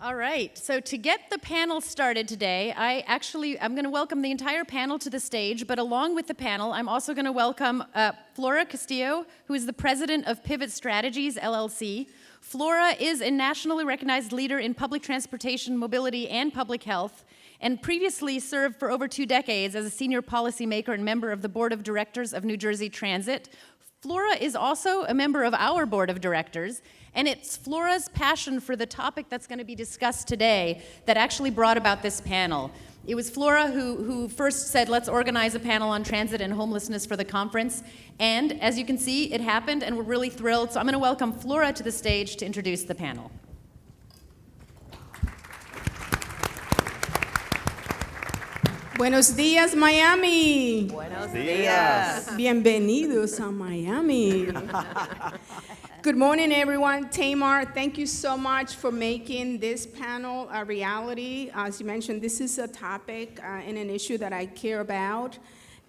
All right, so to get the panel started today, I'm going to welcome the entire panel to the stage, but along with the panel, I'm also going to welcome Flora Castillo, who is the president of Pivot Strategies, LLC. Flora is a nationally recognized leader in public transportation, mobility, and public health, and previously served for over 2 decades as a senior policymaker and member of the board of directors of New Jersey Transit. Flora is also a member of our board of directors, and it's Flora's passion for the topic that's going to be discussed today that actually brought about this panel. It was Flora who first said, let's organize a panel on transit and homelessness for the conference, and as you can see, it happened, and we're really thrilled. So I'm going to welcome Flora to the stage to introduce the panel. Buenos días, Miami. Buenos días. Bienvenidos a Miami. Good morning, everyone. Tamar, thank you so much for making this panel a reality. As you mentioned, this is a topic and an issue that I care about.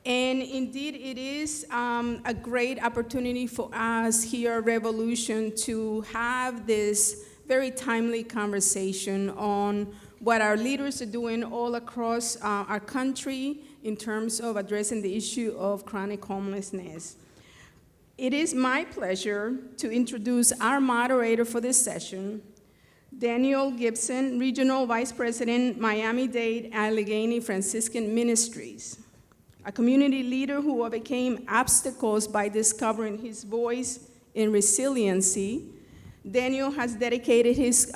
And indeed, it is a great opportunity for us here at Rail Volution to have this very timely conversation on what our leaders are doing all across our country in terms of addressing the issue of chronic homelessness. It is my pleasure to introduce our moderator for this session, Daniel Gibson, Regional Vice President, Miami-Dade, Allegany Franciscan Ministries. A community leader who overcame obstacles by discovering his voice in resiliency, Daniel has dedicated his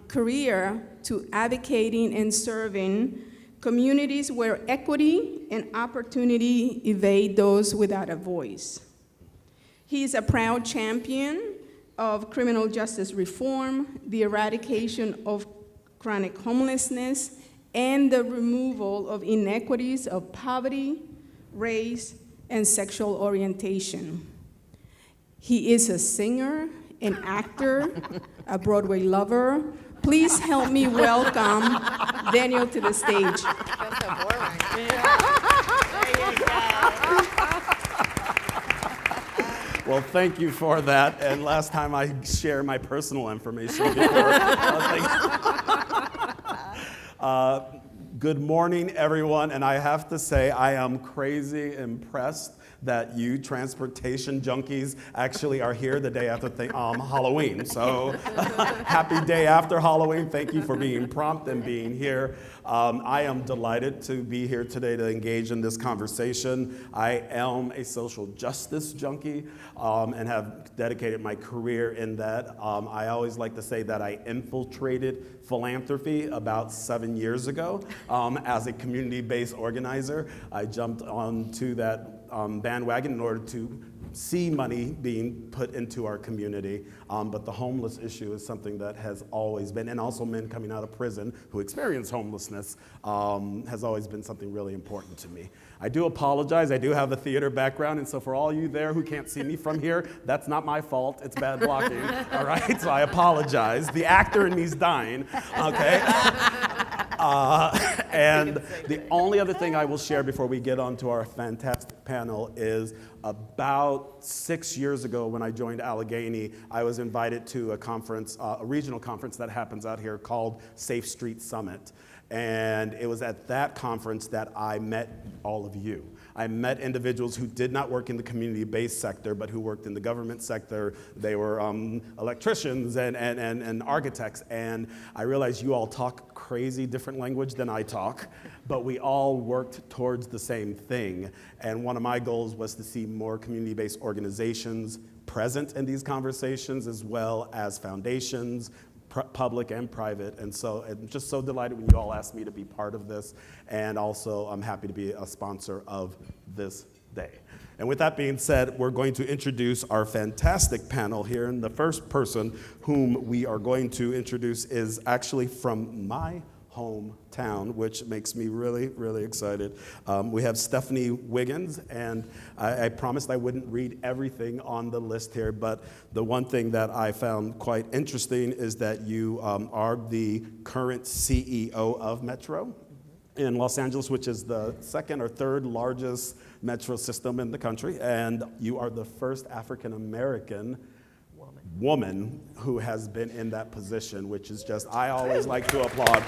career to advocating and serving communities where equity and opportunity evade those without a voice. He is a proud champion of criminal justice reform, the eradication of chronic homelessness, and the removal of inequities of poverty, race, and sexual orientation. He is a singer, an actor, a Broadway lover. Please help me welcome Daniel to the stage. That's so boring. There you go. Well, thank you for that. And last time I shared my personal information before. Good morning, everyone. And I have to say, I am crazy impressed that you transportation junkies actually are here the day after Halloween. So happy day after Halloween. Thank you for being prompt and being here. I am delighted to be here today to engage in this conversation. I am a social justice junkie and have dedicated my career in that. I always like to say that I infiltrated philanthropy about 7 years ago as a community-based organizer. I jumped onto that bandwagon in order to see money being put into our community. But the homeless issue is something that has always been, and also men coming out of prison who experience homelessness has always been something really important to me. I do apologize, I do have a theater background, and so for all you there who can't see me from here, that's not my fault, it's bad blocking, all right? So I apologize. The actor in me's dying, okay? And the only other thing I will share before we get on to our fantastic panel is about 6 years ago when I joined Allegany, I was invited to a conference, a regional conference that happens out here called Safe Street Summit. And it was at that conference that I met all of you. I met individuals who did not work in the community-based sector, but who worked in the government sector. They were electricians and architects, and I realized you all talk crazy different language than I talk, but we all worked towards the same thing. And one of my goals was to see more community-based organizations present in these conversations, as well as foundations, public and private, and so I'm just so delighted when you all asked me to be part of this, and also I'm happy to be a sponsor of this day. And with that being said, we're going to introduce our fantastic panel here, and the first person whom we are going to introduce is actually from my hometown, which makes me really, really excited. We have Stephanie Wiggins, and I promised I wouldn't read everything on the list here, but the one thing that I found quite interesting is that you are the current CEO of Metro in Los Angeles, which is the second or third largest metro system in the country, and you are the first African-American woman who has been in that position, which is just, I always like to applaud.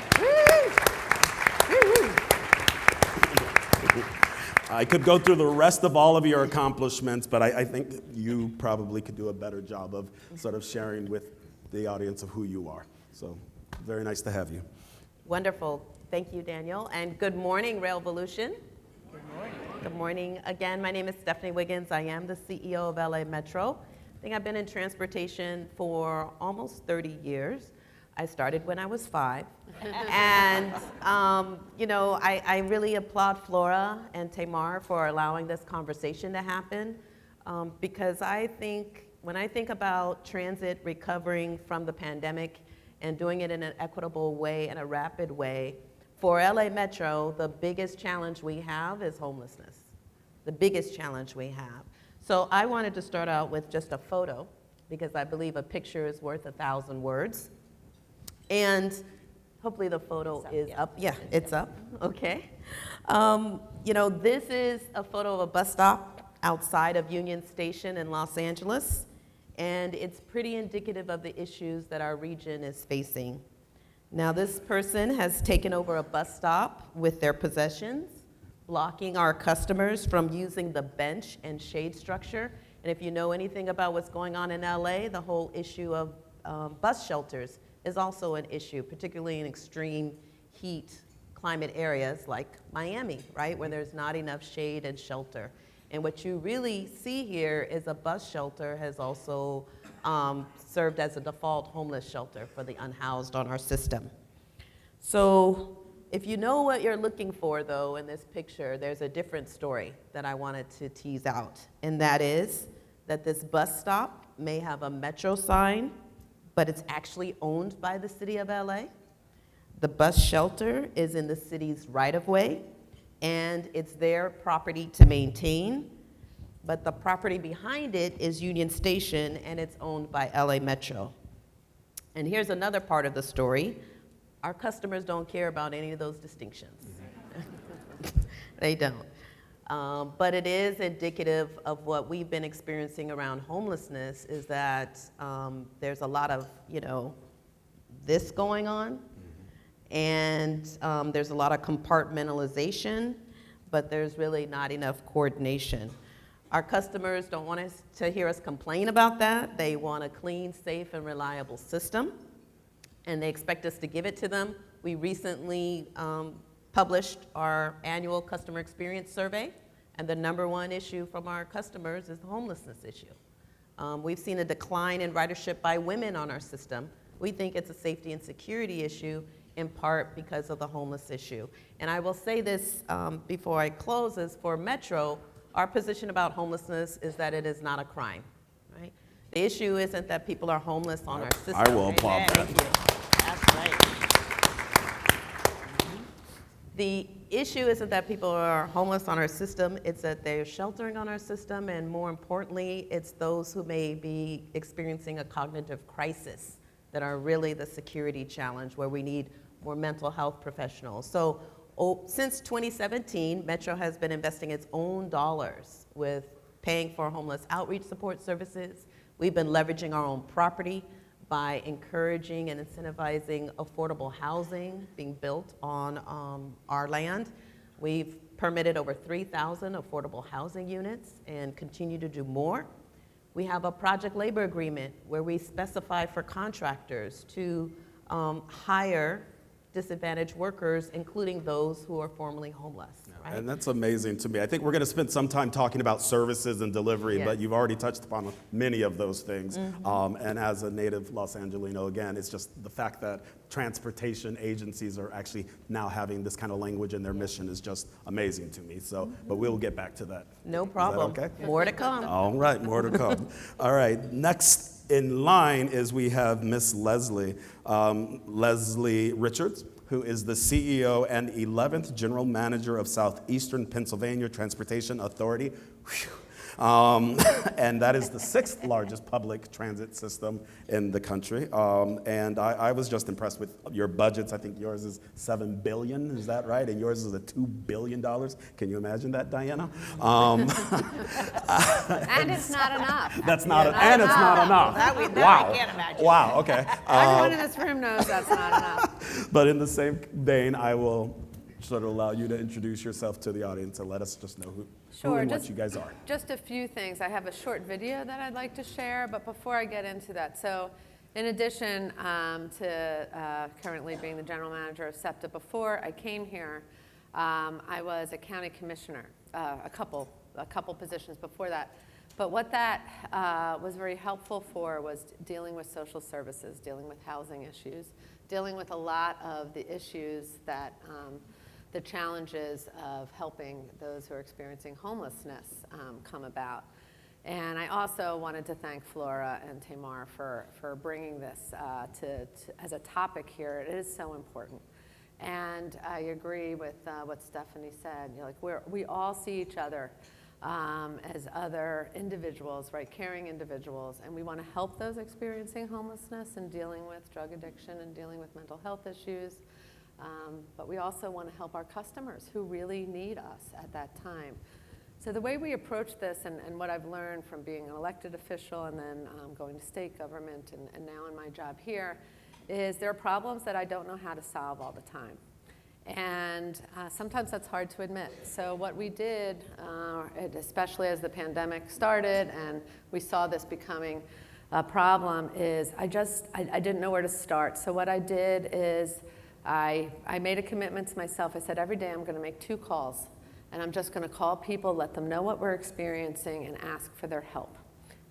I could go through the rest of all of your accomplishments, but I think you probably could do a better job of sort of sharing with the audience of who you are. So very nice to have you. Wonderful. Thank you, Daniel. And good morning, Rail Volution. Good morning. Good morning. Again, my name is Stephanie Wiggins. I am the CEO of LA Metro. I think I've been in transportation for almost 30 years. I started when I was 5. And, I really applaud Flora and Tamar for allowing this conversation to happen because I think, when I think about transit recovering from the pandemic and doing it in an equitable way and a rapid way, for LA Metro, the biggest challenge we have is homelessness. The biggest challenge we have. So I wanted to start out with just a photo because I believe a picture is worth 1,000 words. And hopefully the photo is up. Yeah, it's up. Okay. This is a photo of a bus stop outside of Union Station in Los Angeles. And it's pretty indicative of the issues that our region is facing. Now, this person has taken over a bus stop with their possessions, blocking our customers from using the bench and shade structure. And if you know anything about what's going on in LA, the whole issue of bus shelters is also an issue, particularly in extreme heat climate areas like Miami, right, where there's not enough shade and shelter. And what you really see here is a bus shelter has also served as a default homeless shelter for the unhoused on our system. So if you know what you're looking for, though, in this picture, there's a different story that I wanted to tease out, and that is that this bus stop may have a Metro sign, but it's actually owned by the city of LA. The bus shelter is in the city's right-of-way, and it's their property to maintain, but the property behind it is Union Station, and it's owned by LA Metro. And here's another part of the story. Our customers don't care about any of those distinctions. They don't. But it is indicative of what we've been experiencing around homelessness is that there's a lot of, this going on, and there's a lot of compartmentalization, but there's really not enough coordination. Our customers don't want us to hear us complain about that. They want a clean, safe, and reliable system, and they expect us to give it to them. We recently published our annual customer experience survey, and the #1 issue from our customers is the homelessness issue. We've seen a decline in ridership by women on our system. We think it's a safety and security issue, in part because of the homeless issue. And I will say this before I close, is for Metro, our position about homelessness is that it is not a crime, right? The issue isn't that people are homeless on our system. I will applaud that. Thank you. That's right. The issue isn't that people are homeless on our system, it's that they're sheltering on our system, and more importantly, it's those who may be experiencing a cognitive crisis that are really the security challenge, where we need more mental health professionals. So since 2017, Metro has been investing its own dollars with paying for homeless outreach support services. We've been leveraging our own property by encouraging and incentivizing affordable housing being built on our land. We've permitted over 3,000 affordable housing units and continue to do more. We have a project labor agreement where we specify for contractors to hire disadvantaged workers, including those who are formerly homeless. Right? And that's amazing to me. I think we're going to spend some time talking about services and delivery, Yes. but you've already touched upon many of those things. And as a native Los Angelino, again, it's just the fact that transportation agencies are actually now having this kind of language in their mission is just amazing to me. So, but we'll get back to that. No Is that problem. okay? More to come. All right, more to come. All right, next in line is we have Miss Leslie Richards, who is the CEO and 11th General Manager of Southeastern Pennsylvania Transportation Authority. Whew. And that is the 6th largest public transit system in the country. And I was just impressed with your budgets. I think yours is $7 billion, is that right? And yours is a $2 billion. Can you imagine that, Diana? And it's not enough. That's not, and it's not enough. That we Wow. can't imagine. Wow, okay. Everyone in this room knows that's not enough. But in the same vein, I will sort of allow you to introduce yourself to the audience and let us just know who and what you guys are. Just a few things. I have a short video that I'd like to share, but before I get into that, so in addition to currently being the general manager of SEPTA, before I came here, I was a county commissioner, a couple positions before that. But what that was very helpful for was dealing with social services, dealing with housing issues, dealing with a lot of the issues that the challenges of helping those who are experiencing homelessness come about. And I also wanted to thank Flora and Tamar for bringing this as a topic here. It is so important. And I agree with what Stephanie said. You know, like we all see each other as other individuals, right, caring individuals, and we want to help those experiencing homelessness and dealing with drug addiction and dealing with mental health issues. But we also want to help our customers who really need us at that time. So the way we approach this, and what I've learned from being an elected official and then going to state government and now in my job here, is there are problems that I don't know how to solve all the time. And sometimes that's hard to admit. So what we did, especially as the pandemic started and we saw this becoming a problem, is I didn't know where to start. So what I did is I made a commitment to myself. I said, every day I'm going to make 2 calls. And I'm just going to call people, let them know what we're experiencing, and ask for their help.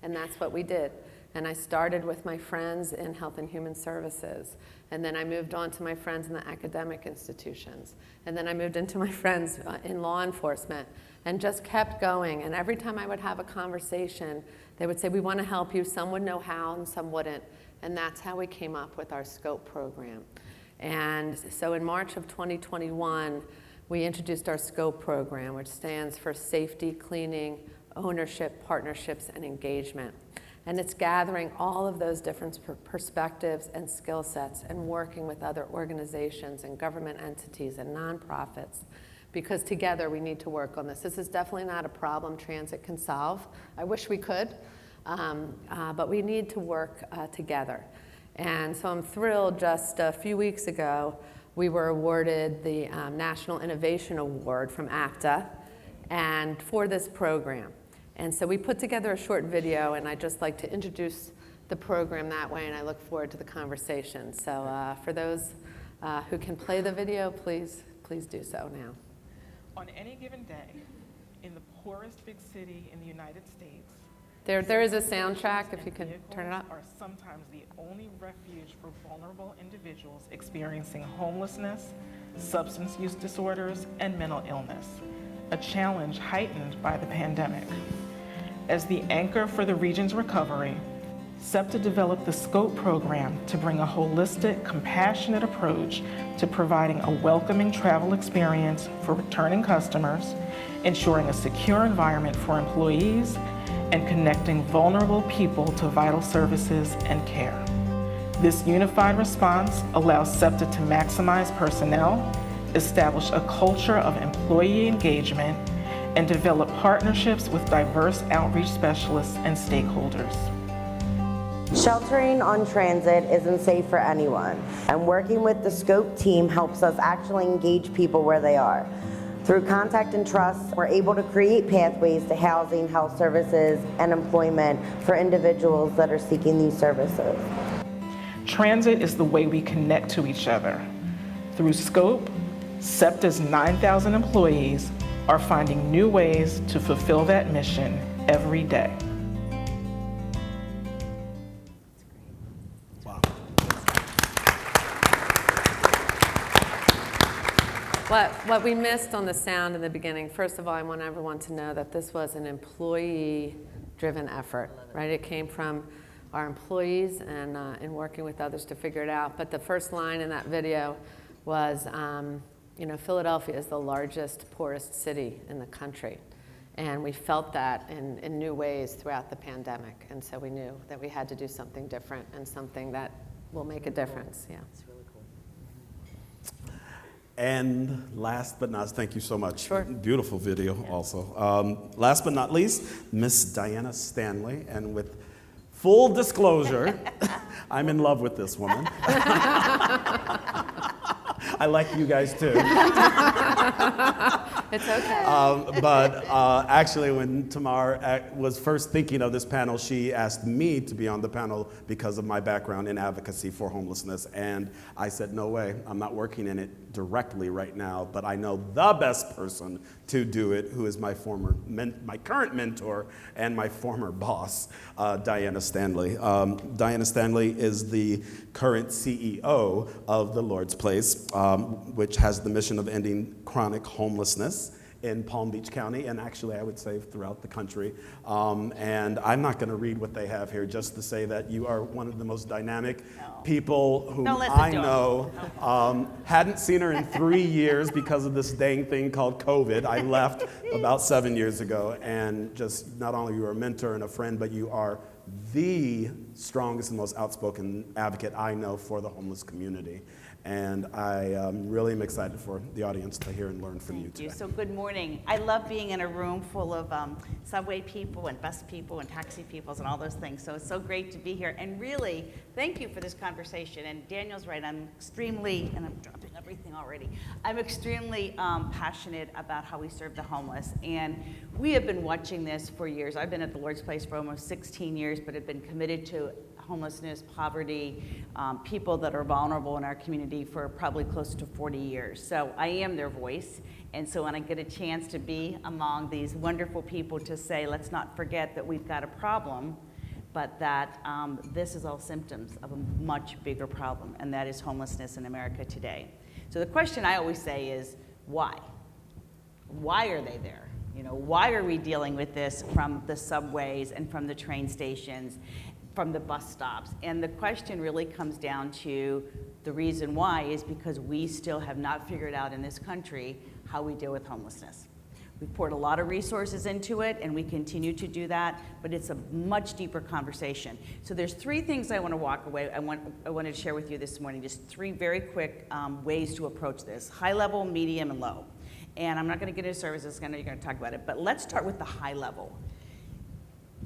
And that's what we did. And I started with my friends in Health and Human Services. And then I moved on to my friends in the academic institutions. And then I moved into my friends in law enforcement and just kept going. And every time I would have a conversation, they would say, we want to help you. Some would know how and some wouldn't. And that's how we came up with our SCOPE program. And so in March of 2021, we introduced our SCOPE program, which stands for Safety, Cleaning, Ownership, Partnerships, and Engagement. And it's gathering all of those different perspectives and skill sets and working with other organizations and government entities and nonprofits, because together we need to work on this. This is definitely not a problem transit can solve. I wish we could, but we need to work together. And so I'm thrilled, just a few weeks ago, we were awarded the National Innovation Award from APTA and for this program. And so we put together a short video, and I'd just like to introduce the program that way, and I look forward to the conversation. So for those who can play the video, please do so now. On any given day, in the poorest big city in the United States, There is a soundtrack, if you could turn it up. are sometimes the only refuge for vulnerable individuals experiencing homelessness, substance use disorders, and mental illness, a challenge heightened by the pandemic. As the anchor for the region's recovery, SEPTA developed the SCOPE program to bring a holistic, compassionate approach to providing a welcoming travel experience for returning customers, ensuring a secure environment for employees, and connecting vulnerable people to vital services and care. This unified response allows SEPTA to maximize personnel, establish a culture of employee engagement, and develop partnerships with diverse outreach specialists and stakeholders. Sheltering on transit isn't safe for anyone, and working with the SCOPE team helps us actually engage people where they are. Through contact and trust, we're able to create pathways to housing, health services, and employment for individuals that are seeking these services. Transit is the way we connect to each other. Through SCOPE, SEPTA's 9,000 employees are finding new ways to fulfill that mission every day. Wow. What we missed on the sound in the beginning, first of all, I want everyone to know that this was an employee-driven effort, right? It came from our employees and in working with others to figure it out. But the first line in that video was, Philadelphia is the largest, poorest city in the country. And we felt that in new ways throughout the pandemic. And so we knew that we had to do something different and something that will make a difference. Yeah. And last but not, thank you so much. Sure. Beautiful video also. Last but not least, Miss Diana Stanley. And with full disclosure, I'm in love with this woman. I like you guys too. It's okay. But actually, when Tamar was first thinking of this panel, she asked me to be on the panel because of my background in advocacy for homelessness. And I said, no way, I'm not working in it directly right now, but I know the best person to do it, who is my current mentor and my former boss, Diana Stanley. Diana Stanley is the current CEO of the Lord's Place, which has the mission of ending chronic homelessness in Palm Beach County, and actually I would say throughout the country. And I'm not going to read what they have here, just to say that you are one of the most dynamic people whom I know. Hadn't seen her in 3 years because of this dang thing called COVID. I left about 7 years ago, and just not only are you a mentor and a friend, but you are the strongest and most outspoken advocate I know for the homeless community. And I really am excited for the audience to hear and learn from you today. So good morning. I love being in a room full of subway people and bus people and taxi people and all those things. So it's so great to be here. And really, thank you for this conversation. And Daniel's right, I'm extremely, and I'm dropping everything already, I'm extremely passionate about how we serve the homeless. And we have been watching this for years. I've been at the Lord's Place for almost 16 years, but have been committed to homelessness, poverty, people that are vulnerable in our community for probably close to 40 years. So I am their voice. And so when I get a chance to be among these wonderful people to say, let's not forget that we've got a problem, but that this is all symptoms of a much bigger problem, and that is homelessness in America today. So the question I always say is, why? Why are they there? You know, why are we dealing with this from the subways and from the train stations, from the bus stops? And the question really comes down to the reason why is because we still have not figured out in this country how we deal with homelessness. We've poured a lot of resources into it, and we continue to do that, but it's a much deeper conversation. So there's 3 things I want to walk away. I wanted to share with you this morning, just 3 very quick ways to approach this: high level, medium, and low. And I'm not going to get into services, I know you're going to talk about it, but let's start with the high level.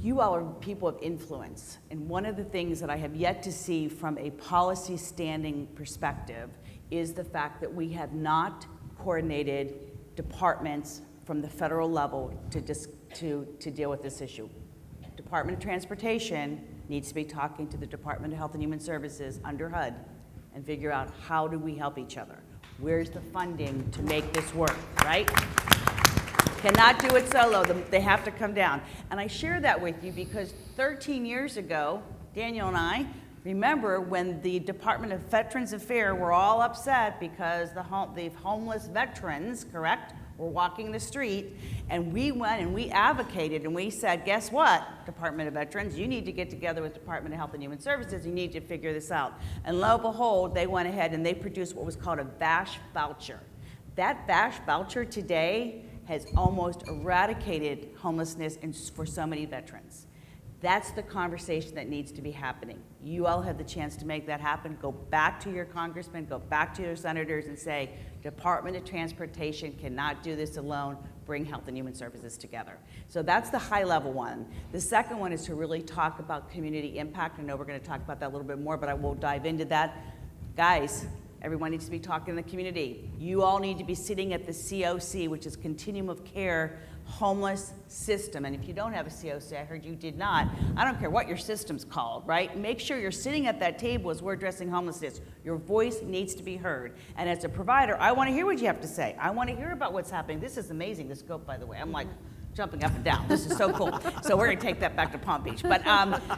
You all are people of influence, and one of the things that I have yet to see from a policy standing perspective is the fact that we have not coordinated departments from the federal level to deal with this issue. Department of Transportation needs to be talking to the Department of Health and Human Services under HUD and figure out how do we help each other. Where's the funding to make this work, right? Cannot do it solo, they have to come down. And I share that with you because 13 years ago, Daniel and I remember when the Department of Veterans Affairs were all upset because the homeless veterans, correct, were walking the street, and we went and we advocated and we said, guess what, Department of Veterans, you need to get together with Department of Health and Human Services, you need to figure this out. And lo and behold, they went ahead and they produced what was called a VASH voucher. That VASH voucher today has almost eradicated homelessness for so many veterans. That's the conversation that needs to be happening. You all have the chance to make that happen. Go back to your congressmen, go back to your senators and say, Department of Transportation cannot do this alone. Bring Health and Human Services together. So that's the high level one. The second one is to really talk about community impact. I know we're going to talk about that a little bit more, but I will dive into that. Guys, everyone needs to be talking in the community. You all need to be sitting at the COC, which is Continuum of Care homeless system. And if you don't have a COC, I heard you did not, I don't care what your system's called, right? Make sure you're sitting at that table as we're addressing homelessness. Your voice needs to be heard. And as a provider, I want to hear what you have to say. I want to hear about what's happening. This is amazing, the scope, by the way. I'm like jumping up and down. This is so cool. So we're going to take that back to Palm Beach. But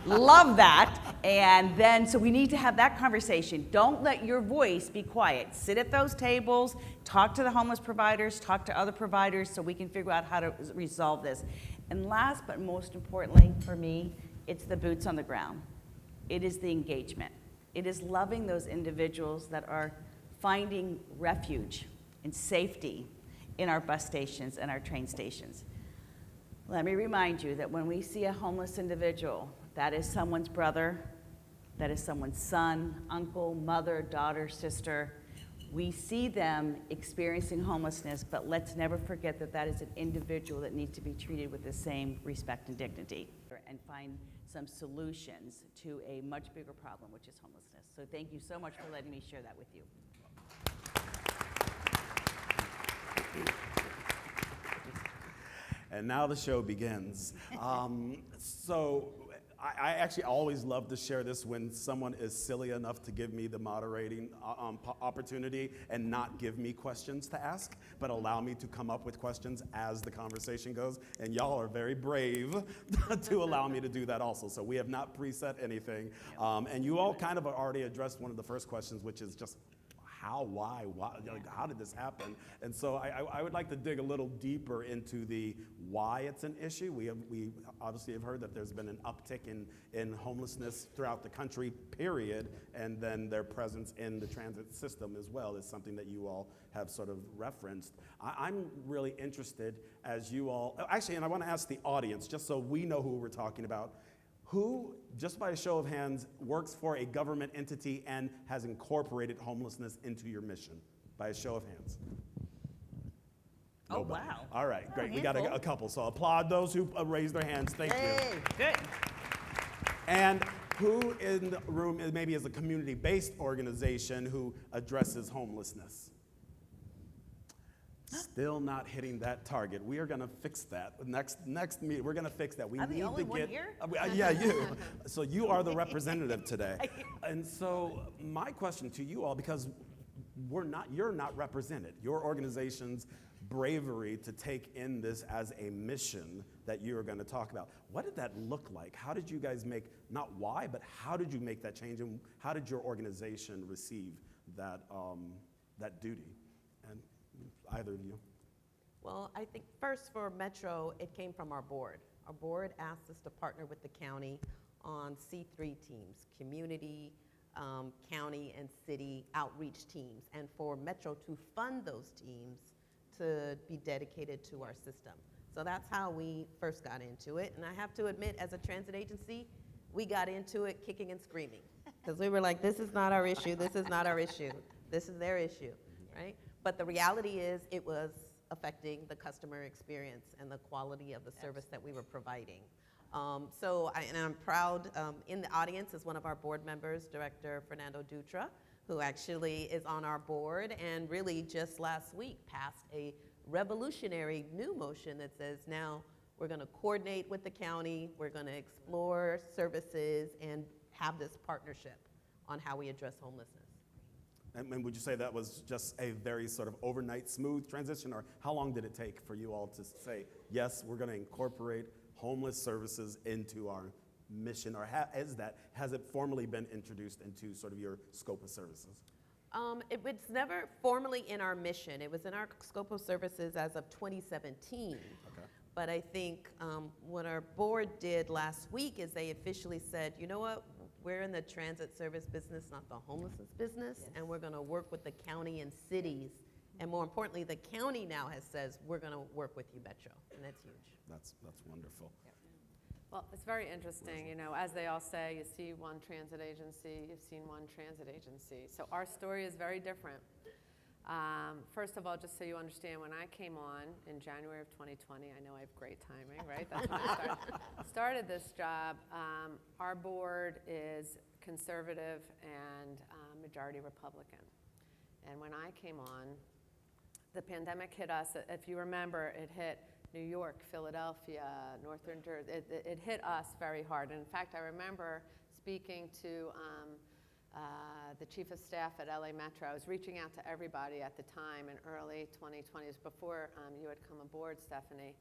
love that. And then, so we need to have that conversation. Don't let your voice be quiet. Sit at those tables, talk to the homeless providers, talk to other providers so we can figure out how to resolve this. And last but most importantly for me, it's the boots on the ground. It is the engagement. It is loving those individuals that are finding refuge and safety in our bus stations and our train stations. Let me remind you that when we see a homeless individual, that is someone's brother, that is someone's son, uncle, mother, daughter, sister. We see them experiencing homelessness, but let's never forget that that is an individual that needs to be treated with the same respect and dignity, and find some solutions to a much bigger problem, which is homelessness. So thank you so much for letting me share that with you. And now the show begins. So I actually always love to share this when someone is silly enough to give me the moderating opportunity and not give me questions to ask, but allow me to come up with questions as the conversation goes. And y'all are very brave to allow me to do that also. So we have not preset anything. And you all kind of already addressed one of the first questions, which is just how, why, like, how did this happen? And so I would like to dig a little deeper into the why it's an issue. We obviously have heard that there's been an uptick in homelessness throughout the country, period, and then their presence in the transit system as well is something that you all have sort of referenced. I'm really interested as you all, actually, and I want to ask the audience, just so we know who we're talking about, who, just by a show of hands, works for a government entity and has incorporated homelessness into your mission? By a show of hands. Oh, Nobody. wow. All right, great. We got handful. a couple. So applaud those who raised their hands. Thank you. Hey, good. And who in the room maybe is a community-based organization who addresses homelessness? Still not hitting that target. We are going to fix that. Next meeting, we're going to fix that. We I'm the need only to one get. here? Yeah, you. So you are the representative today. And so my question to you all, because you're not represented. Your organization's bravery to take in this as a mission that you are going to talk about. What did that look like? How did you guys make, not why, but how did you make that change, and how did your organization receive that duty? And either of you. Well, I think first for Metro, it came from our board. Our board asked us to partner with the county on C3 teams, community, county, and city outreach teams, and for Metro to fund those teams to be dedicated to our system. So that's how we first got into it. And I have to admit, as a transit agency, we got into it kicking and screaming, because we were like, this is not our issue, this is not our issue, this is their issue, right? But the reality is it was affecting the customer experience and the quality of the service that we were providing. And I'm proud, in the audience is one of our board members, Director Fernando Dutra, who actually is on our board and really just last week passed a revolutionary new motion that says now we're going to coordinate with the county, we're going to explore services and have this partnership on how we address homelessness. And would you say that was just a very sort of overnight smooth transition, or how long did it take for you all to say, yes, we're going to incorporate homeless services into our mission, or has it formally been introduced into sort of your scope of services? It was never formally in our mission. It was in our scope of services as of 2017. Okay. But I think what our board did last week is they officially said, you know what, we're in the transit service business, not the homelessness business, and we're going to work with the county and cities. And more importantly, the county now says, we're going to work with you, Metro, and that's huge. That's wonderful. Well, it's very interesting, you know, as they all say, you see one transit agency, you've seen one transit agency. So our story is very different. First of all, just so you understand, when I came on in January of 2020, I know I have great timing, right? That's when I started this job. Our board is conservative and majority Republican. And when I came on, the pandemic hit us. If you remember, it hit New York, Philadelphia, Northern Jersey. It hit us very hard. And in fact, I remember speaking to the chief of staff at LA Metro. I was reaching out to everybody at the time in early 2020s, before you had come aboard, Stephanie.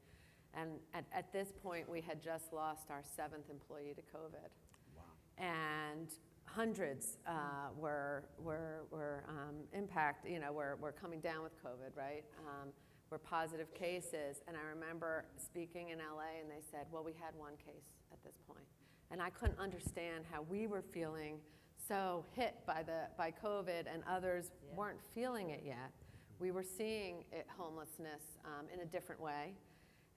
And at this point, we had just lost our 7th employee to COVID. Wow. And hundreds were were coming down with COVID, right? Were positive cases. And I remember speaking in LA, and they said, well, we had one case at this point. And I couldn't understand how we were feeling so hit by COVID, and others weren't feeling it yet. We were seeing homelessness in a different way.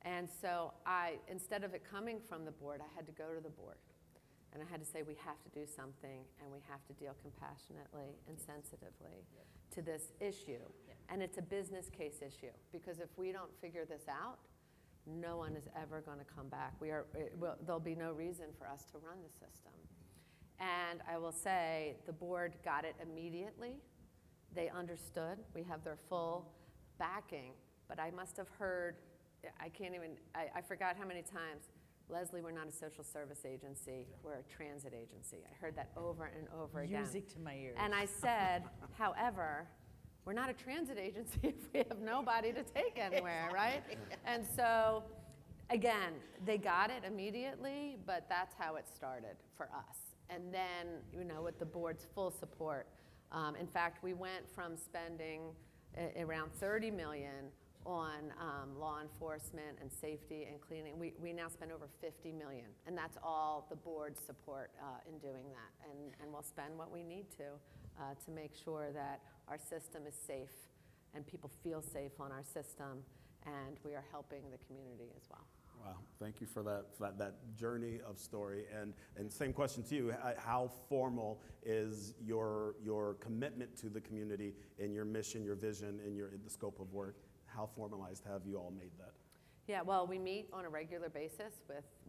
And so instead of it coming from the board, I had to go to the board. And I had to say, we have to do something, and we have to deal compassionately and sensitively to this issue. And it's a business case issue, because if we don't figure this out, no one is ever going to come back. There'll be no reason for us to run the system. And I will say the board got it immediately. They understood. We have their full backing. But I must have heard, I forgot how many times, Leslie, we're not a social service agency, we're a transit agency. I heard that over and over again. Music to my ears. And I said, however, we're not a transit agency if we have nobody to take anywhere, right? And so, again, they got it immediately, but that's how it started for us. And then, with the board's full support. In fact, we went from spending around $30 million on law enforcement and safety and cleaning. We now spend over $50 million, and that's all the board's support in doing that. And we'll spend what we need to make sure that our system is safe and people feel safe on our system, and we are helping the community as well. Wow, thank you for that journey of story. And same question to you, how formal is your commitment to the community in your mission, your vision, in the scope of work? How formalized have you all made that? Yeah, well, we meet on a regular basis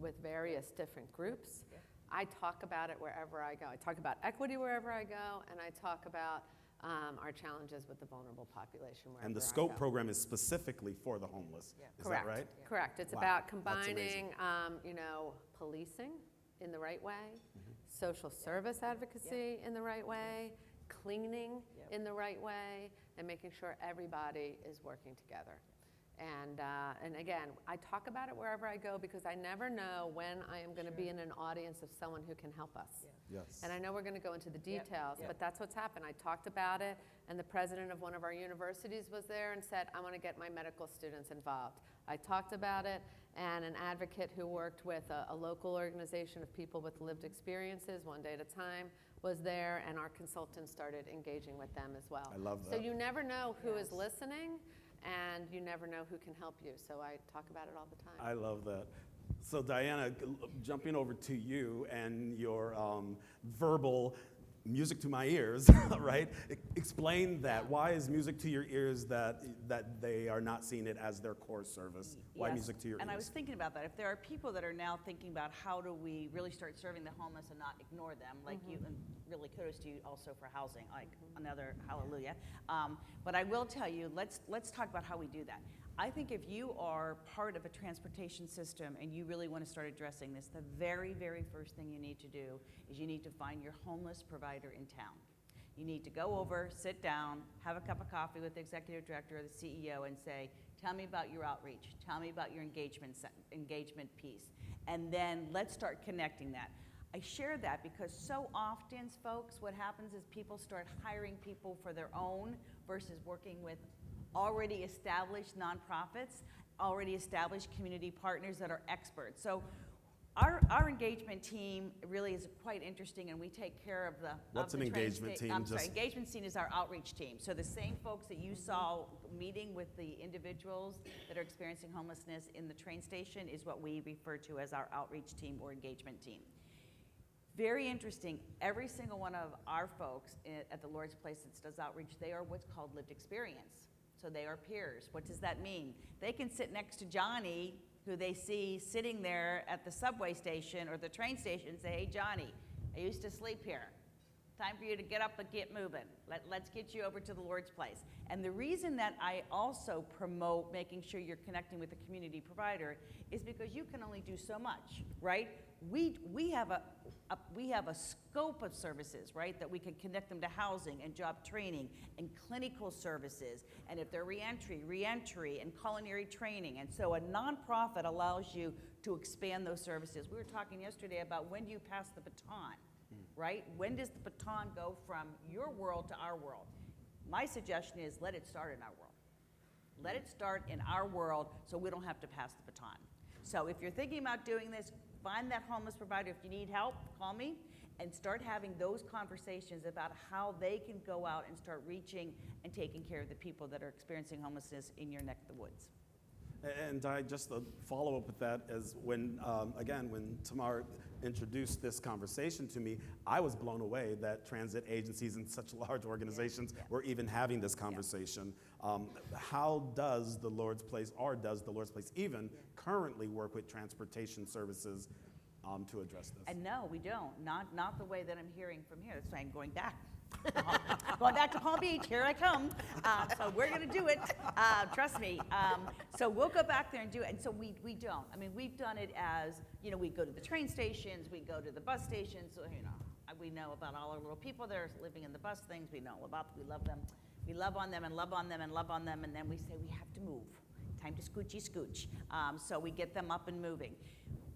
with various different groups. I talk about it wherever I go. I talk about equity wherever I go, and I talk about our challenges with the vulnerable population wherever I go. And the SCOPE program is specifically for the homeless, is Correct. That right? Correct. It's Wow, about that's combining, policing in the right way, social service advocacy in the right way, cleaning in the right way, and making sure everybody is working together. And again, I talk about it wherever I go because I never know when I am going to be in an audience of someone who can help us. Yes. And I know we're going to go into the details, but that's what's happened. I talked about it, and the president of one of our universities was there and said, I want to get my medical students involved. I talked about it, and an advocate who worked with a local organization of people with lived experiences, one day at a time, was there, and our consultants started engaging with them as well. I love that. So you never know who is listening, and you never know who can help you. So I talk about it all the time. I love that. So Diana, jumping over to you and your verbal music to my ears, right? Explain that. Why is music to your ears that they are not seeing it as their core service? Why music to your ears? And I was thinking about that. If there are people that are now thinking about how do we really start serving the homeless and not ignore them, like you, and really kudos to you also for housing, like another hallelujah. But I will tell you, let's talk about how we do that. I think if you are part of a transportation system and you really want to start addressing this, the very, very first thing you need to do is you need to find your homeless provider in town. You need to go over, sit down, have a cup of coffee with the executive director or the CEO and say, tell me about your outreach, tell me about your engagement piece, and then let's start connecting that. I share that because so often, folks, what happens is people start hiring people for their own versus working with already established nonprofits, already established community partners that are experts. So our engagement team really is quite interesting, and we take care of the What's an engagement team? Engagement team is our outreach team. So the same folks that you saw meeting with the individuals that are experiencing homelessness in the train station is what we refer to as our outreach team or engagement team. Very interesting, every single one of our folks at the Lord's Place that does outreach, they are what's called lived experience. So they are peers. What does that mean? They can sit next to Johnny, who they see sitting there at the subway station or the train station, and say, hey, Johnny, I used to sleep here. Time for you to get up and get moving. Let's get you over to the Lord's Place. And the reason that I also promote making sure you're connecting with a community provider is because you can only do so much, right? We have a scope of services, right, that we can connect them to housing and job training and clinical services, and if they're reentry and culinary training. And so a nonprofit allows you to expand those services. We were talking yesterday about when do you pass the baton, right? When does the baton go from your world to our world? My suggestion is let it start in our world. Let it start in our world so we don't have to pass the baton. So if you're thinking about doing this, find that homeless provider. If you need help, call me, and start having those conversations about how they can go out and start reaching and taking care of the people that are experiencing homelessness in your neck of the woods. And I just follow up with that is when, again, when Tamar introduced this conversation to me, I was blown away that transit agencies and such large organizations were even having this conversation. How does the Lord's Place, or does the Lord's Place even currently work with transportation services to address this? And no, we don't. Not the way that I'm hearing from here. That's why I'm going back. Going back to Palm Beach, here I come. So we're going to do it. Trust me. So we'll go back there and do it. And so we don't. I mean, we've done it as, you know, we go to the train stations, we go to the bus stations. So, you know, we know about all our little people that are living in the bus things. We know about them. We love them. We love on them and love on them and love on them. And then we say we have to move. Time to scoochy scooch. So we get them up and moving.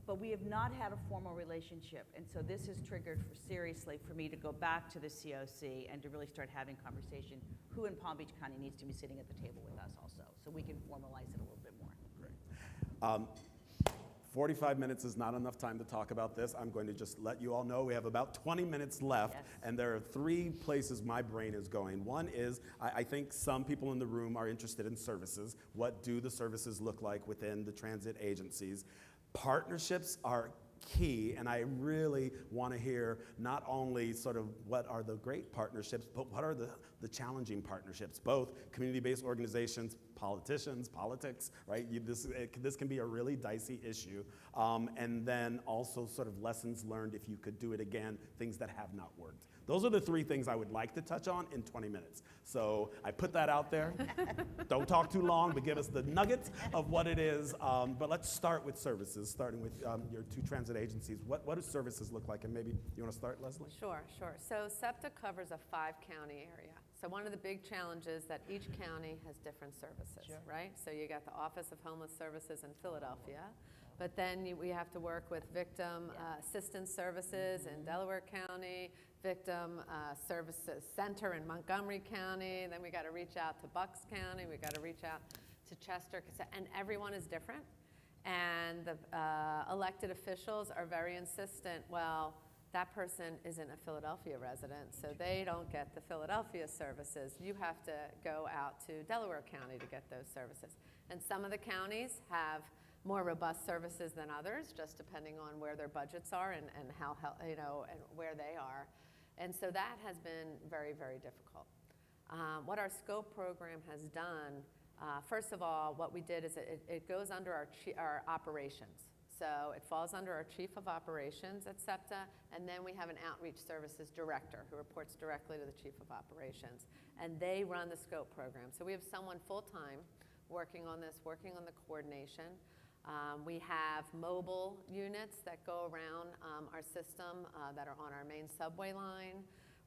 But we have not had a formal relationship, and so this has triggered seriously for me to go back to the COC and to really start having conversation. Who in Palm Beach County needs to be sitting at the table with us also, so we can formalize it a little bit more. Great. 45 minutes is not enough time to talk about this. I'm going to just let you all know we have about 20 minutes left, and there are 3 places my brain is going. One is, I think some people in the room are interested in services. What do the services look like within the transit agencies? Partnerships are key, and I really want to hear not only sort of what are the great partnerships, but what are the challenging partnerships, both community-based organizations, politicians, politics, right? This can be a really dicey issue. And then also sort of lessons learned if you could do it again, things that have not worked. Those are the 3 things I would like to touch on in 20 minutes. So I put that out there. Don't talk too long, but give us the nuggets of what it is. But let's start with services, starting with your 2 transit agencies. What do services look like? And maybe you want to start, Leslie? Sure. So SEPTA covers a 5-county area. So one of the big challenges that each county has different services, right? So you got the Office of Homeless Services in Philadelphia, but then we have to work with victim assistance services in Delaware County, victim services center in Montgomery County, then we got to reach out to Bucks County, we got to reach out to Chester, and everyone is different. And the elected officials are very insistent, well, that person isn't a Philadelphia resident, so they don't get the Philadelphia services. You have to go out to Delaware County to get those services. And some of the counties have more robust services than others, just depending on where their budgets are and how, you know, and where they are. And so that has been very, very difficult. What our SCOPE program has done, first of all, what we did is it goes under our operations. So it falls under our Chief of Operations at SEPTA, and then we have an Outreach Services Director who reports directly to the Chief of Operations, and they run the SCOPE program. So we have someone full-time working on this, working on the coordination. We have mobile units that go around our system that are on our main subway line.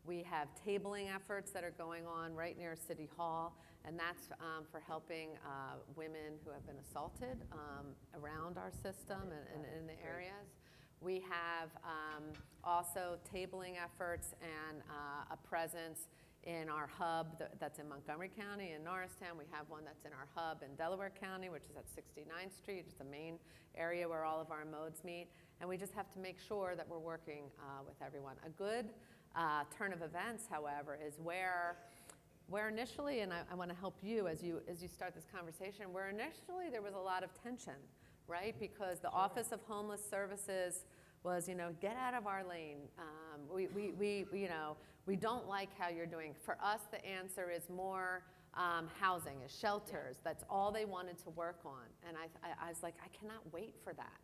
We have tabling efforts that are going on right near City Hall, and that's for helping women who have been assaulted around our system and in the areas. We have also tabling efforts and a presence in our hub that's in Montgomery County and Norristown. We have one that's in our hub in Delaware County, which is at 69th Street. It's the main area where all of our modes meet. And we just have to make sure that we're working with everyone. A good turn of events, however, is where initially, and I want to help you as you start this conversation, where initially there was a lot of tension, right? Because the Office of Homeless Services was, you know, get out of our lane. We don't like how you're doing. For us, the answer is more housing, is shelters. That's all they wanted to work on. And I was like, I cannot wait for that.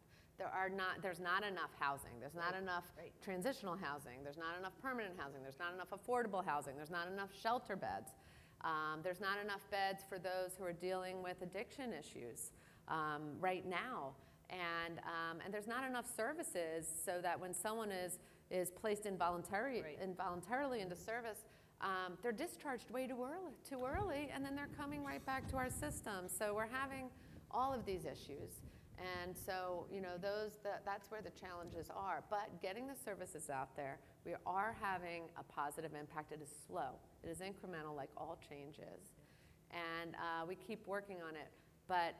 There's not enough housing. There's not enough transitional housing. There's not enough permanent housing. There's not enough affordable housing. There's not enough shelter beds. There's not enough beds for those who are dealing with addiction issues right now. And there's not enough services so that when someone is placed involuntarily into service, they're discharged way too early, and then they're coming right back to our system. So we're having all of these issues. And so, you know, that's where the challenges are. But getting the services out there, we are having a positive impact. It is slow. It is incremental, like all change is. And we keep working on it. But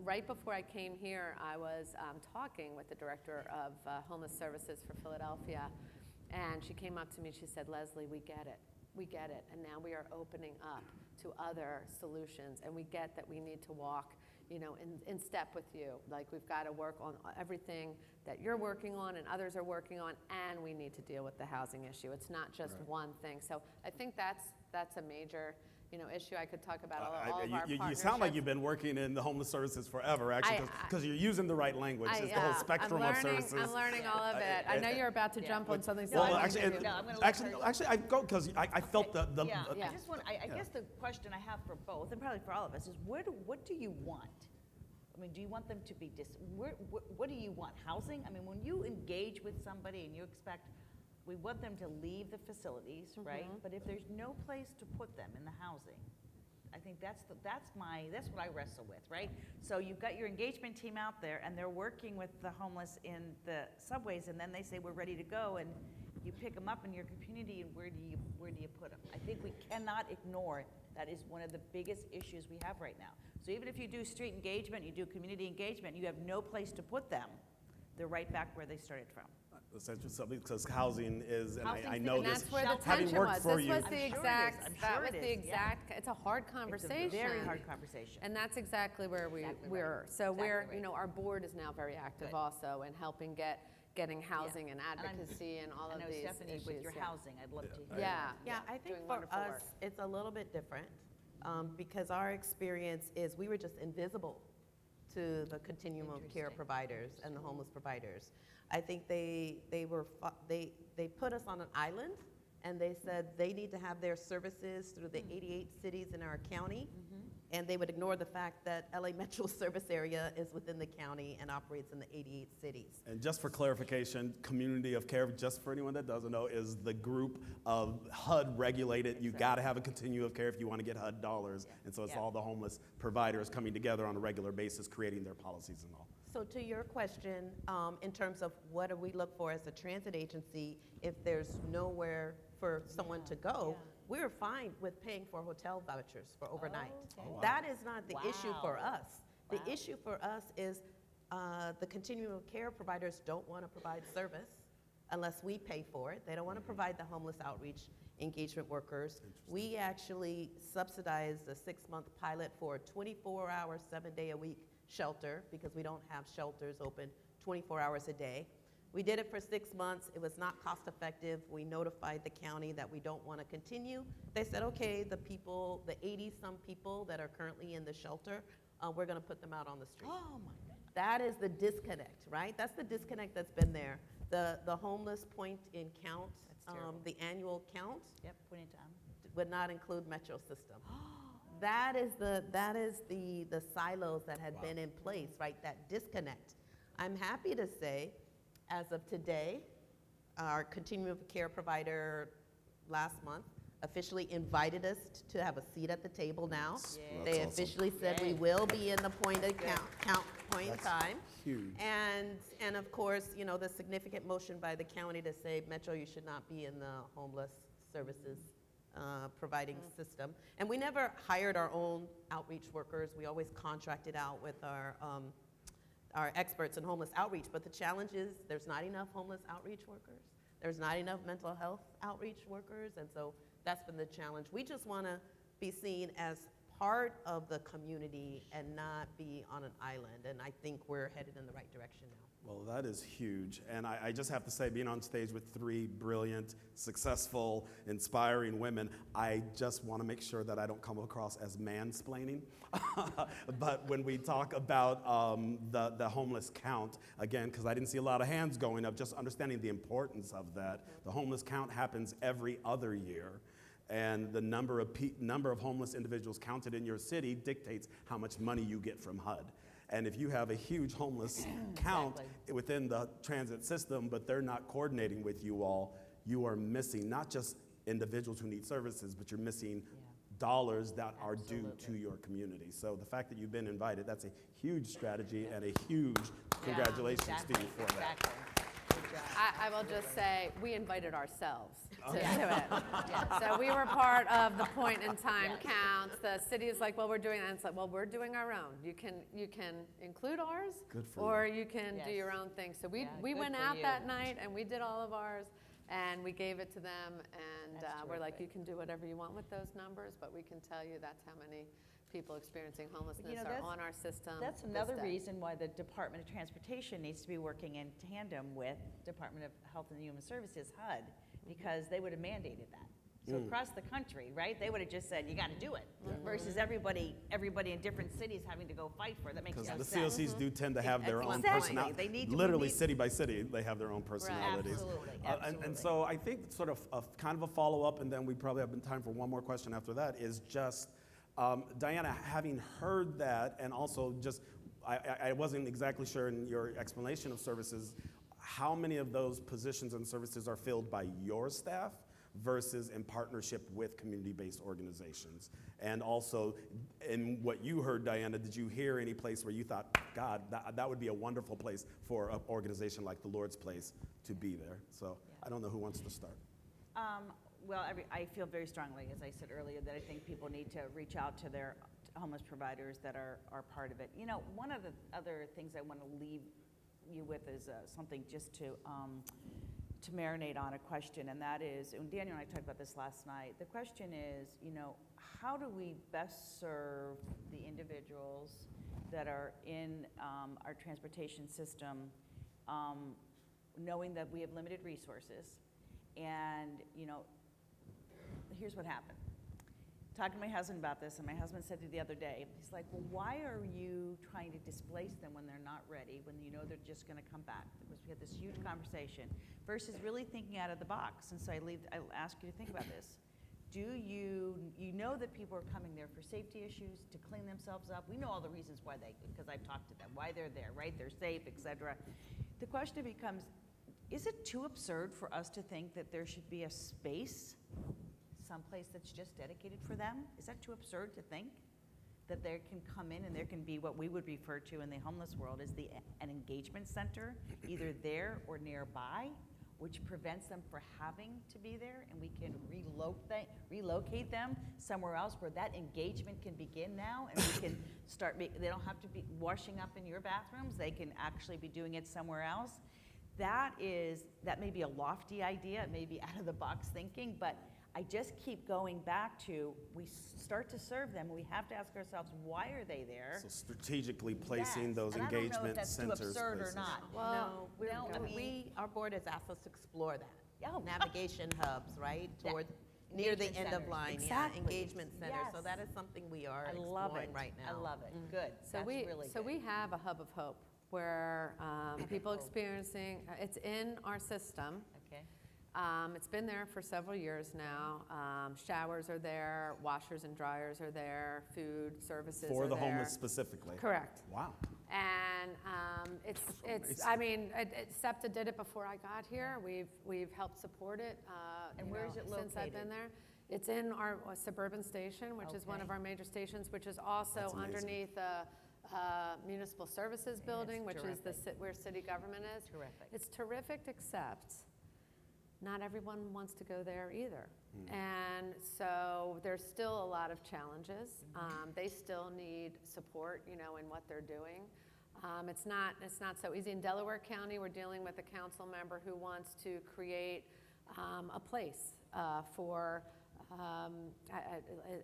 right before I came here, I was talking with the director of Homeless Services for Philadelphia, and she came up to me, she said, Leslie, we get it. We get it, and now we are opening up to other solutions, and we get that we need to walk, in step with you. Like, we've got to work on everything that you're working on and others are working on, and we need to deal with the housing issue. It's not just one thing. So I think that's a major issue. I could talk about all of our you partnerships. sound like you've been working in the homeless services forever, actually, because you're using the right language. It's the whole spectrum of services. I'm learning all of it. I know you're about to jump on something. Well, I'm actually, I go because I felt the I just want, I guess the question I have for both, and probably for all of us, is what do you want? I mean, do you want them to be, what do you want? Housing? I mean, when you engage with somebody and you expect, we want them to leave the facilities, right? But if there's no place to put them in the housing, I think that's what I wrestle with, right? So you've got your engagement team out there, and they're working with the homeless in the subways, and then they say we're ready to go, and you pick them up in your community, and where do you put them? I think we cannot ignore that is one of the biggest issues we have right now. So even if you do street engagement, you do community engagement, you have no place to put them, they're right back where they started from. essentially something, because housing is, and Housing's I the- know And this, that's where the having tension worked was. for This you. was the I'm sure it is. exact, I'm that sure was it the is, yeah. exact, it's a hard conversation. It's a very hard conversation. And that's exactly where Exactly we're, right. so we're, Exactly right. our board is now very active Good. also in helping getting housing and I'm- advocacy and all I of know, these Stephanie, issues. with your yeah. housing, I'd love to hear. Yeah. Yeah, I think doing for wonderful us, work. it's a little bit different because our experience is we were just invisible to the continuum of care Interesting. providers and the homeless providers. I think they put us on an island, and they said they need to have their services through the 88 cities in our county, and they would ignore the fact that LA Metro service area is within the county and operates in the 88 cities. And just for clarification, community of care, just for anyone that doesn't know, is the group of HUD regulated. You got to have a continuum of care if you want to get HUD dollars. And so it's Yeah. all the homeless providers coming together on a regular basis, creating their policies and all. So to your question, in terms of what do we look for as a transit agency, if there's nowhere for someone to go, we're fine with paying for hotel vouchers for overnight. okay. Wow. That is not the issue for Wow. us. The issue for us is the continuum of care providers don't want to provide service unless we pay for it. They don't want to provide the homeless outreach engagement workers. We actually subsidized a 6-month pilot for a 24-hour, 7-day-a-week shelter because we don't have shelters open 24 hours a day. We did it for 6 months. It was not cost effective. We notified the county that we don't want to continue. They said, okay, the 80-some people that are currently in the shelter, we're going to put them out on the street. Oh, my goodness. That is the disconnect, right? That's the disconnect that's been there. The homeless point in count, terrible. the annual count, Yep, point in time. would not include Metro system. That is the silos that had been in place, right? That disconnect. I'm happy to say, as of today, our continuum of care provider last month officially invited us to have a seat at the table now. Yay. They That's awesome. officially said we will be in the point of count point in time. huge. And of course, the significant motion by the county to say, Metro, you should not be in the homeless services providing system. And we never hired our own outreach workers. We always contracted out with our experts in homeless outreach. But the challenge is there's not enough homeless outreach workers. There's not enough mental health outreach workers. And so that's been the challenge. We just want to be seen as part of the community and not be on an island. And I think we're headed in the right direction now. Well, that is huge. And I just have to say, being on stage with 3 brilliant, successful, inspiring women, I just want to make sure that I don't come across as mansplaining. But when we talk about the homeless count, again, because I didn't see a lot of hands going up, just understanding the importance of that. The homeless count happens every other year. And the number of homeless individuals counted in your city dictates how much money you get from HUD. And if you have a huge homeless count within the transit system, but they're not coordinating with you all, you are missing not just individuals who need services, but you're missing dollars that are due to your community. So the fact that you've been invited, that's a huge strategy and a huge congratulations to you for that. Exactly. Good job. I will just say, we invited ourselves to do it. So we were part of the point in time counts. The city is like, well, we're doing that. And it's like, well, we're doing our own. You can include ours, Good for or you can do Yes. your own thing. So we Yeah, we good went for out you. that night and we did all of ours. And we gave it to them, and That's we're like, terrific. you can do whatever you want with those numbers, but we can tell you that's how many people experiencing homelessness are that's- on our system. That's this another day. reason why the Department of Transportation needs to be working in tandem with Department of Health and Human Services, HUD, because they would have mandated that. So across the country, right, they would have just said, you got to do it, versus everybody in different cities having to go fight for it. That makes no Because sense. the COCs do tend to have their own Exactly. personality. They need to- Literally we need- city by city, they have their own personalities. Absolutely, And so I think sort of kind of a follow-up, and then we probably have time for one more question after that, is just, Diana, having heard that, and also just, I wasn't exactly sure in your explanation of services, how many of those positions and services are filled by your staff versus in partnership with community-based organizations? And also, in what you heard, Diana, did you hear any place where you thought, God, that would be a wonderful place for an organization like the Lord's Place to be there? So I don't know who wants to start. Well, I feel very strongly, as I said earlier, that I think people need to reach out to their homeless providers that are part of it. You know, one of the other things I want to leave you with is something just to marinate on, a question, and that is, and Daniel and I talked about this last night, the question is, you know, how do we best serve the individuals that are in our transportation system, knowing that we have limited resources? And, you know, here's what happened. Talking to my husband about this, and my husband said to me the other day, he's like, well, why are you trying to displace them when they're not ready, when you know they're just going to come back? We had this huge conversation versus really thinking out of the box. And so I'll ask you to think about this. Do you know that people are coming there for safety issues, to clean themselves up? We know all the reasons why because I've talked to them, why they're there, right? They're safe, etc. The question becomes, is it too absurd for us to think that there should be a space someplace that's just dedicated for them? Is that too absurd to think? That there can come in and there can be what we would refer to in the homeless world as an engagement center, either there or nearby, which prevents them from having to be there, and we can relocate them somewhere else where that engagement can begin now, and we can start, they don't have to be washing up in your bathrooms, they can actually be doing it somewhere else. That may be a lofty idea, it may be out of the box thinking, but I just keep going back to, we start to serve them, we have to ask ourselves, why are they there? So strategically placing those And I don't know if engagement that's too centers. absurd or places. not. Well, No, our board has asked us to explore that. Oh. Navigation hubs, right? That- Toward near the engagement end of centers. line, Exactly. engagement center. So Yes. that is something we are I love it. exploring right now. I love it. Good. So That's we, really so good. we have a hub of hope where people experiencing, it's in our system. Okay. It's been there for several years now. Showers are there, washers and dryers are there, food services For are the there. homeless specifically. Correct. Wow. And it's I mean, SEPTA did it before I got here. We've helped support it. And you where know, is it since I've been located? there? It's in our suburban station, which is one of Okay. our major stations, which is also That's amazing. underneath a municipal services building, which is terrific. where city government is. Terrific. It's terrific, except not everyone wants to go there either. And so there's still a lot of challenges. They still need support, you know, in what they're doing. It's not so easy. In Delaware County, we're dealing with a council member who wants to create a place for,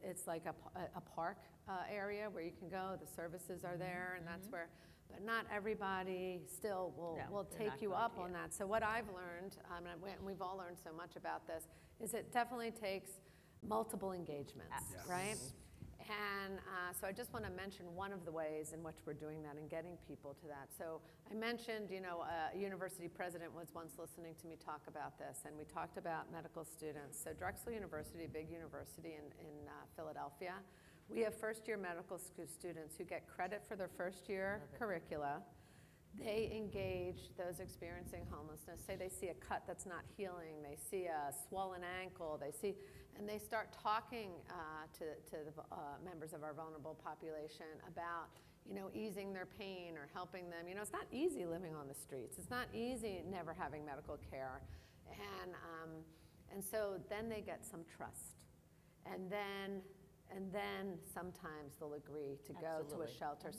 it's like a park area where you can go, the services are there, and that's where, but not everybody still will they're take not you going up to, on that. So what I've learned, and we've all learned so much about this, is it definitely takes multiple engagements, right? And so I just want to mention one of the ways in which we're doing that and getting people to that. So I mentioned, you know, a university president was once listening to me talk about this, and we talked about medical students. So Drexel University, a big university in Philadelphia, we have first-year medical school students who get credit for their first-year curricula. They engage those experiencing homelessness. Say they see a cut that's not healing, they see a swollen ankle, and they start talking to the members of our vulnerable population about, you know, easing their pain or helping them. You know, it's not easy living on the streets. It's not easy never having medical care, and so then they get some trust, and then sometimes they'll agree to go to a Absolutely. shelter.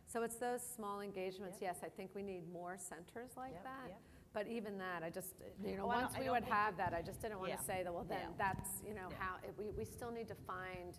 So it's those small engagements. Yes, I think we need more centers like that. yep. But even that, I just, you know, Oh, I once don't- I we don't would think- have that, I just didn't want Yeah. to say that, well, then Yeah. that's, you know, Yeah. how, we still need to find,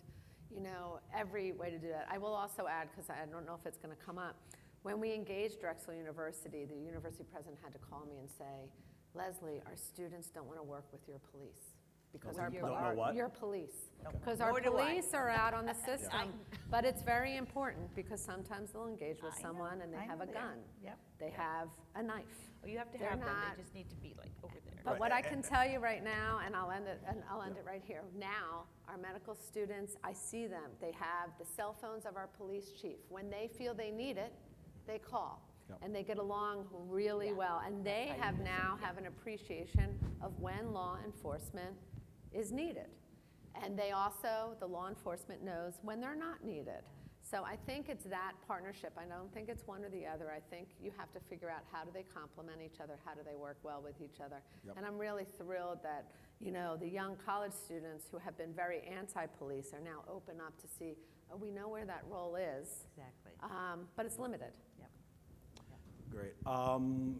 you know, every way to do that. I will also add, because I don't know if it's going to come up, when we engaged Drexel University, the university president had to call me and say, Leslie, our students don't want to work with your police. Because Don't know what? your police. Okay. Because our Nor do I. police are out on the system. But it's very important because sometimes they'll engage with I know, someone and they I have know a they gun. are. Yep. They have a knife. Well, you have to They're have them, not- they just need to be like over there. But what I can tell you right now, and I'll end it right here. Now, our medical students, I see them. They have the cell phones of our police chief. When they feel they need it, they call. Yep. And they get along really well. And they have now have an appreciation of when law enforcement is needed. And they also, the law enforcement knows when they're not needed. So I think it's that partnership. I don't think it's one or the other. I think you have to figure out how do they complement each other, how do they work well with each other. Yep. And I'm really thrilled that, you know, the young college students who have been very anti-police are now open up to see, oh, we know where that role is, Exactly. but it's limited. Yep. Great. And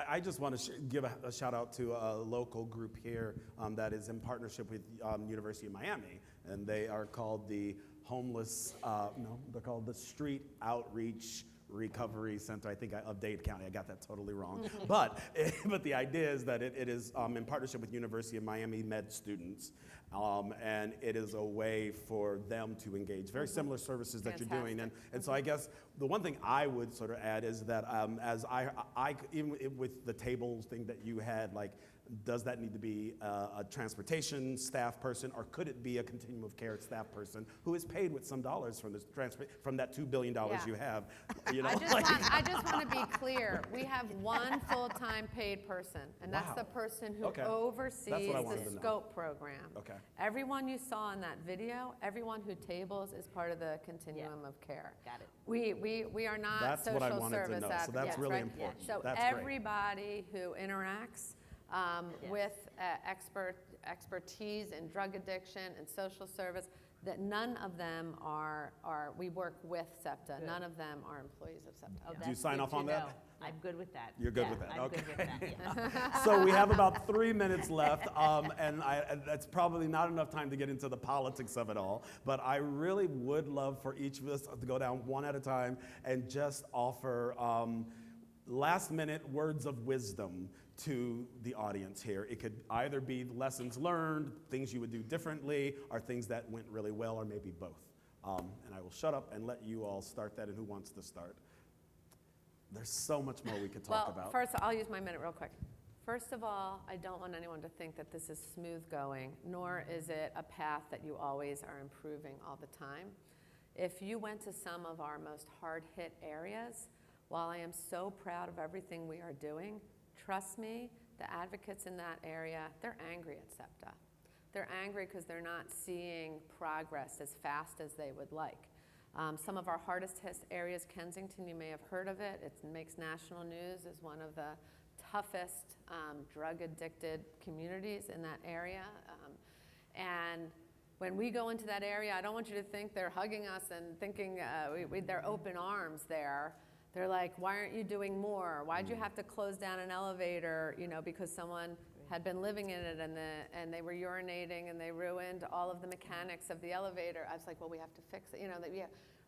I just want to give a shout out to a local group here that is in partnership with University of Miami, and they are called the they're called the Street Outreach Recovery Center. I think of Dade County. I got that totally wrong. but the idea is that it is in partnership with University of Miami med students, and it is a way for them to engage. Very similar services that you're doing. And so I guess the one thing I would sort of add is that as I even with the tables thing that you had, like, does that need to be a transportation staff person, or could it be a continuum of care staff person who is paid with some dollars from from that $2 billion you have? You know, I just want to be clear. We have one full-time paid person, and that's Wow. the person who Okay. oversees That's what I wanted the to know. SCOPE program. Okay. Everyone you saw in that video, everyone who tables is part of the continuum of care. Got it. We are not That's social what I wanted to service know. So that's advocates, really right? important. So That's great. everybody who interacts with expertise in drug addiction and social service, that none of them are we work with SEPTA. None of them are employees of SEPTA. Oh, Yeah. Do you that's sign good off to on that? know. I'm good with that. You're good Yeah, with that, I'm okay. good with that, yeah. So we have about 3 minutes left, and that's probably not enough time to get into the politics of it all, but I really would love for each of us to go down one at a time and just offer last-minute words of wisdom to the audience here. It could either be lessons learned, things you would do differently, or things that went really well, or maybe both. And I will shut up and let you all start that, and who wants to start? There's so much more we could talk about. First, I'll use my minute real quick. First of all, I don't want anyone to think that this is smooth going, nor is it a path that you always are improving all the time. If you went to some of our most hard-hit areas, while I am so proud of everything we are doing, trust me, the advocates in that area, they're angry at SEPTA. They're angry because they're not seeing progress as fast as they would like. Some of our hardest hit areas, Kensington, you may have heard of it. It makes national news as one of the toughest drug-addicted communities in that area. And when we go into that area, I don't want you to think they're hugging us and thinking they're open arms there. They're like, why aren't you doing more? Why'd you have to close down an elevator, you know, because someone had been living in it and they were urinating and they ruined all of the mechanics of the elevator. I was like, well, we have to fix it. You know,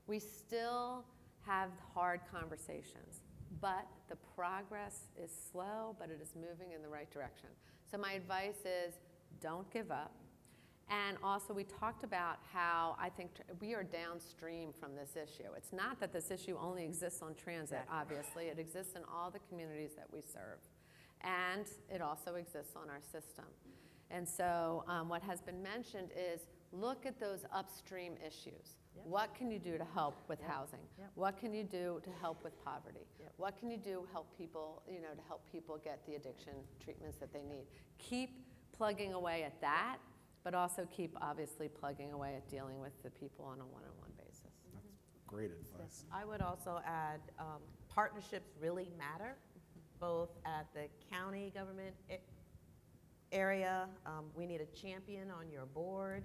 we still have hard conversations, but the progress is slow, but it is moving in the right direction. So my advice is don't give up. And also, we talked about how I think we are downstream from this issue. It's not that this issue only exists on transit, obviously. It exists in all the communities that we serve. And it also exists on our system. And so what has been mentioned is look at those upstream issues. Yep. What can you do to help with housing? Yep. What can you do to help with poverty? Yep. What can you do to help people, you know, to help people get the addiction treatments that they need? Keep plugging away at that, but also keep obviously plugging away at dealing with the people on a one-on-one basis. That's great advice. I would also add partnerships really matter, both at the county government area. We need a champion on your board,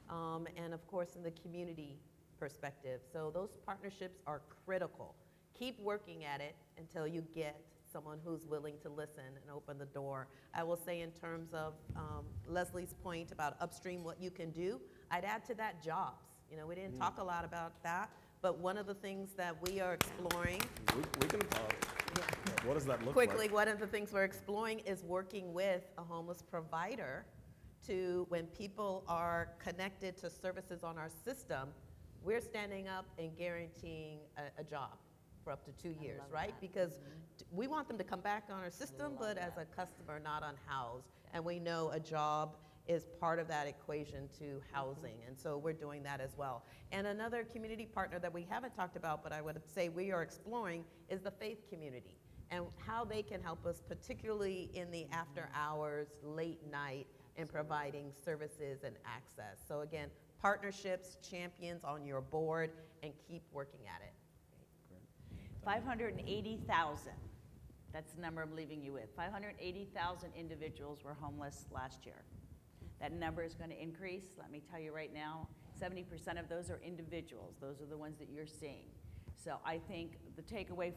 and of course in the community perspective. So those partnerships are critical. Keep working at it until you get someone who's willing to listen and open the door. I will say in terms of Leslie's point about upstream, what you can do, I'd add to that jobs. You know, we didn't talk a lot about that, but one of the things that we are exploring We can what does that look quickly, like? one of the things we're exploring is working with a homeless provider to, when people are connected to services on our system, we're standing up and guaranteeing a job for up to 2 years, right? Because we want them to come back on our system, but as a customer, not unhoused. And we know a job is part of that equation to housing, and so we're doing that as well. And another community partner that we haven't talked about, but I would say we are exploring, is the faith community and how they can help us, particularly in the after hours, late night, in providing services and access. So again, partnerships, champions on your board, and keep working at it. 580,000. That's the number I'm leaving you with. 580,000 individuals were homeless last year. That number is going to increase. Let me tell you right now, 70% of those are individuals. Those are the ones that you're seeing. So I think the takeaway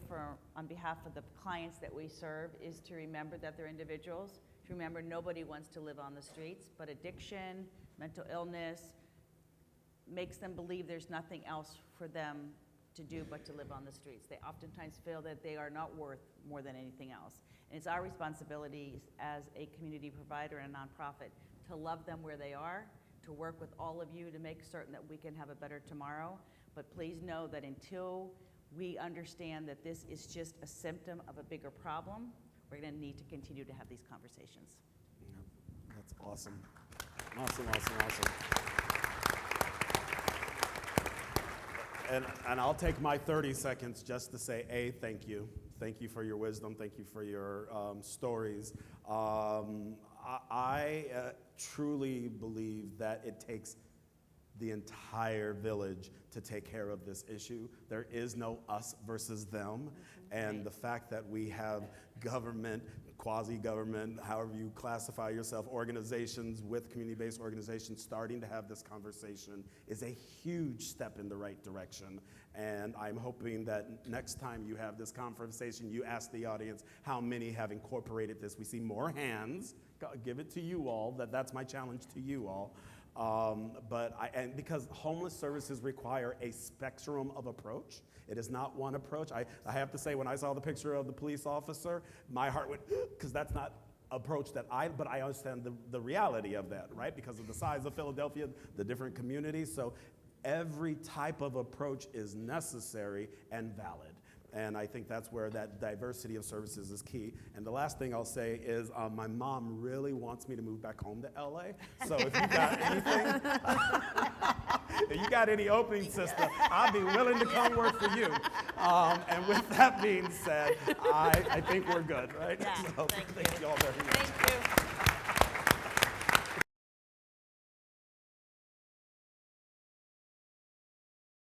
on behalf of the clients that we serve is to remember that they're individuals. To remember nobody wants to live on the streets, but addiction, mental illness, makes them believe there's nothing else for them to do but to live on the streets. They oftentimes feel that they are not worth more than anything else. And it's our responsibility as a community provider and a nonprofit to love them where they are, to work with all of you to make certain that we can have a better tomorrow. But please know that until we understand that this is just a symptom of a bigger problem, we're going to need to continue to have these conversations. Yeah, that's awesome. Awesome. And I'll take my 30 seconds just to say, A, thank you. Thank you for your wisdom. Thank you for your stories. I truly believe that it takes the entire village to take care of this issue. There is no us versus them. And the fact that we have government, quasi-government, however you classify yourself, organizations with community-based organizations starting to have this conversation is a huge step in the right direction. And I'm hoping that next time you have this conversation, you ask the audience how many have incorporated this. We see more hands. Give it to you all. That's my challenge to you all. And because homeless services require a spectrum of approach, it is not one approach. I have to say, when I saw the picture of the police officer, my heart went, because that's not approach but I understand the reality of that, right? Because of the size of Philadelphia, the different communities. So every type of approach is necessary and valid. And I think that's where that diversity of services is key. And the last thing I'll say is my mom really wants me to move back home to LA. So if you got anything, if you got any opening, sister, I'll be willing to come work for you. And with that being said, I think we're good, right? Yeah, So thank you all very much. Thank you.